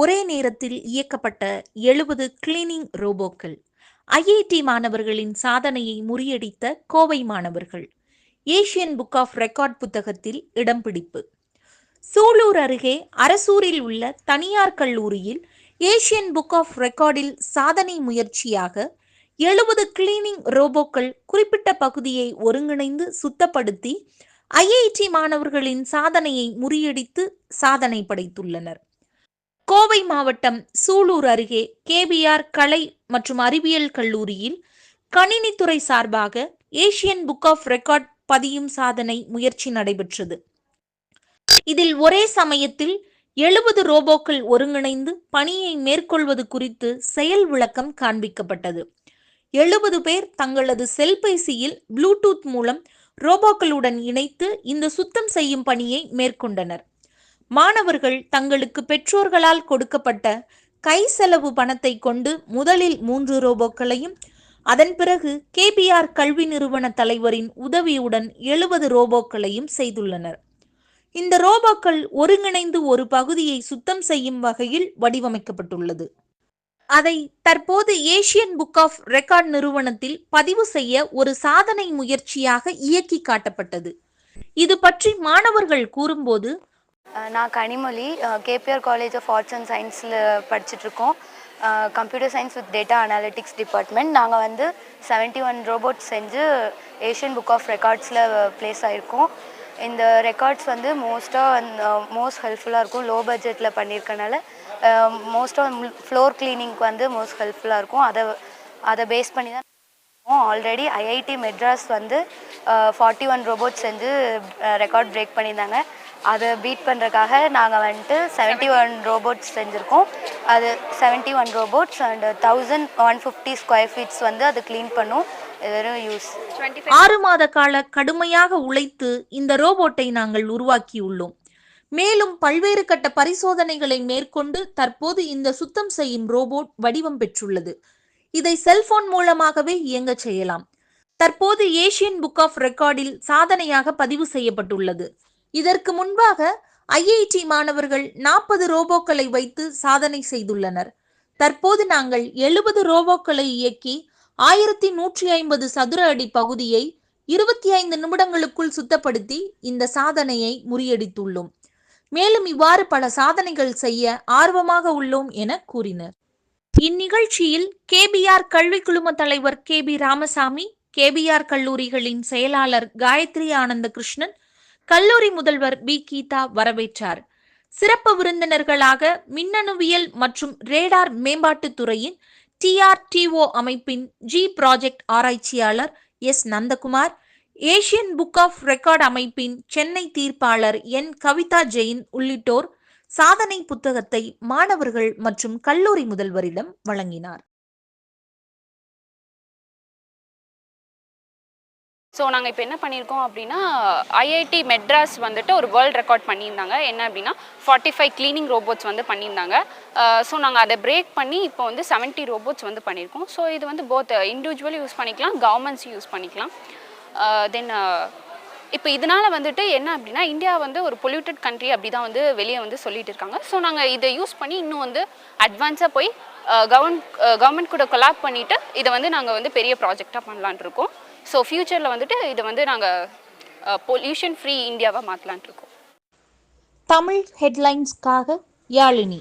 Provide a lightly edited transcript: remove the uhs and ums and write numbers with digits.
ஒரே நேரத்தில் இயக்கப்பட்ட 70 கிளீனிங் ரோபோக்கள். ஐஐடி மாணவர்களின் சாதனையை முறியடித்த கோவை மாணவர்கள். ஏசியன் புக் ஆஃப் ரெக்கார்ட் புத்தகத்தில் இடம் பிடிப்பு. சூலூர் அருகே அரசூரில் உள்ள தனியார் கல்லூரியில் ஏசியன் புக் ஆஃப் ரெக்கார்டில் சாதனை முயற்சியாக 70 கிளீனிங் ரோபோக்கள் குறிப்பிட்ட பகுதியை ஒருங்கிணைந்து சுத்தப்படுத்தி ஐஐடி மாணவர்களின் சாதனையை முறியடித்து சாதனை படைத்துள்ளனர். கோவை மாவட்டம் சூலூர் அருகே கேபிஆர் கலை மற்றும் அறிவியல் கல்லூரியில் கணினித்துறை சார்பாக ஏசியன் புக் ஆஃப் ரெக்கார்ட் பதியும் சாதனை முயற்சி நடைபெற்றது. இதில் ஒரே சமயத்தில் 70 ரோபோக்கள் ஒருங்கிணைந்து பணியை மேற்கொள்வது குறித்து செயல் விளக்கம் காண்பிக்கப்பட்டது. 70 பேர் தங்களது செல்பேசியில் ப்ளூடூத் மூலம் ரோபோக்களுடன் இணைத்து இந்த சுத்தம் செய்யும் பணியை மேற்கொண்டனர். மாணவர்கள் தங்களுக்கு பெற்றோர்களால் கொடுக்கப்பட்ட கை செலவு பணத்தை கொண்டு முதலில் 3 ரோபோக்களையும் அதன் பிறகு கேபிஆர் கல்வி நிறுவன தலைவரின் உதவியுடன் 70 ரோபோக்களையும் செய்துள்ளனர். இந்த ரோபோக்கள் ஒருங்கிணைந்து ஒரு பகுதியை சுத்தம் செய்யும் வகையில் வடிவமைக்கப்பட்டுள்ளது. அதை தற்போது ஏசியன் புக் ஆஃப் ரெக்கார்ட் நிறுவனத்தில் பதிவு செய்ய ஒரு சாதனை முயற்சியாக இயக்கி காட்டப்பட்டது. இது பற்றி மாணவர்கள் கூறும்போது, நான் Kanimozhi, KPR college of arts and சயின்ஸில் படிச்சுட்ருக்கோம். Computer science with data analytics department. நாங்கள் வந்து 71 ரோபோட்ஸ் செஞ்சு ஏஷியன் புக் ஆஃப் ரெக்கார்ட்ஸில் ப்ளேஸ் ஆகிருக்கோம். இந்த ரெக்கார்ட்ஸ் வந்து மோஸ்ட் ஹெல்ப்ஃபுல்லாக இருக்கும். லோ பட்ஜெட்டில் பண்ணியிருக்கனால மோஸ்ட்டாக ஃப்ளோர் கிளீனிங்க்கு வந்து மோஸ்ட் ஹெல்ப்ஃபுல்லாக இருக்கும். அதை பேஸ் பண்ணி தான் ஆல்ரெடி ஐஐடி மெட்ராஸ் வந்து 41 ரோபோட்ஸ் செஞ்சு ரெக்கார்ட் பிரேக் பண்ணியிருந்தாங்க. அதை பீட் பண்ணுறதுக்காக நாங்கள் வந்துட்டு 71 ரோபோட்ஸ் செஞ்சுருக்கோம். அது 71 ரோபோட்ஸ் அண்ட் 1150 ஸ்கொயர் ஃபீட்ஸ் வந்து அது க்ளீன் பண்ணும். 6 மாத கால கடுமையாக உழைத்து இந்த ரோபோட்டை நாங்கள் உருவாக்கியுள்ளோம். மேலும் பல்வேறு கட்ட பரிசோதனைகளை மேற்கொண்டு தற்போது இந்த சுத்தம் செய்யும் ரோபோட் வடிவம் பெற்றுள்ளது. இதை செல்போன் மூலமாகவே இயங்க செய்யலாம். தற்போது ஏசியன் புக் ஆஃப் ரெக்கார்டில் சாதனையாக பதிவு செய்யப்பட்டுள்ளது. இதற்கு முன்பாக ஐஐடி மாணவர்கள் 40 ரோபோக்களை வைத்து சாதனை செய்துள்ளனர். தற்போது நாங்கள் 70 ரோபோக்களை இயக்கி 1150 சதுர அடி பகுதியை 25 நிமிடங்களுக்குள் சுத்தப்படுத்தி இந்த சாதனையை முறியடித்துள்ளோம். மேலும் இவ்வாறு பல சாதனைகள் செய்ய ஆர்வமாக உள்ளோம் என கூறினர். இந்நிகழ்ச்சியில் கேபிஆர் கல்வி குழும தலைவர் KB ராமசாமி, கேபிஆர் கல்லூரிகளின் செயலாளர் காயத்ரி ஆனந்த கிருஷ்ணன், கல்லூரி முதல்வர் B கீதா வரவேற்றார். சிறப்பு விருந்தினர்களாக மின்னணுவியல் மற்றும் ரேடார் மேம்பாட்டுத் துறையின் TRTO அமைப்பின் G ப்ராஜெக்ட் ஆராய்ச்சியாளர் S Nandakumar, Asian book of record அமைப்பின் சென்னை தீர்ப்பாளர் N கவிதா ஜெயின் உள்ளிட்டோர் சாதனை புத்தகத்தை மாணவர்கள் மற்றும் கல்லூரி முதல்வரிடம் வழங்கினார். ஸோ நாங்கள் இப்போ என்ன பண்ணியிருக்கோம் அப்படின்னா, ஐஐடி மெட்ராஸ் வந்துட்டு ஒரு வேர்ல்டு ரெக்கார்ட் பண்ணியிருந்தாங்க. என்ன அப்படின்னா 45 கிளீனிங் ரோபோட்ஸ் வந்து பண்ணியிருந்தாங்க. ஸோ நாங்கள் அதை பிரேக் பண்ணி இப்போ வந்து 70 ரோபோட்ஸ் வந்து பண்ணியிருக்கோம். ஸோ இது வந்து போத் இண்டிவிஜுவலி யூஸ் பண்ணிக்கலாம், கவர்மெண்ட்ஸும் யூஸ் பண்ணிக்கலாம். தென் இப்போ இதனால் வந்துட்டு என்ன அப்படின்னா, இந்தியா வந்து ஒரு பொல்யூட்டட் கண்ட்ரி அப்படி தான் வந்து வெளியே வந்து சொல்லிட்டு இருக்காங்க. ஸோ நாங்கள் இதை யூஸ் பண்ணி இன்னும் வந்து அட்வான்ஸாக போய் கவர்மெண்ட் கூட கொலாப் பண்ணிவிட்டு இதை வந்து நாங்கள் வந்து பெரிய ப்ராஜெக்டாக பண்ணலான் இருக்கோம். ஸோ ஃபியூச்சரில் வந்துட்டு இதை வந்து நாங்கள் பொல்யூஷன் ஃப்ரீ இந்தியாவாக மாற்றலான் இருக்கோம். தமிழ் ஹெட்லைன்ஸ்க்காக யாழினி.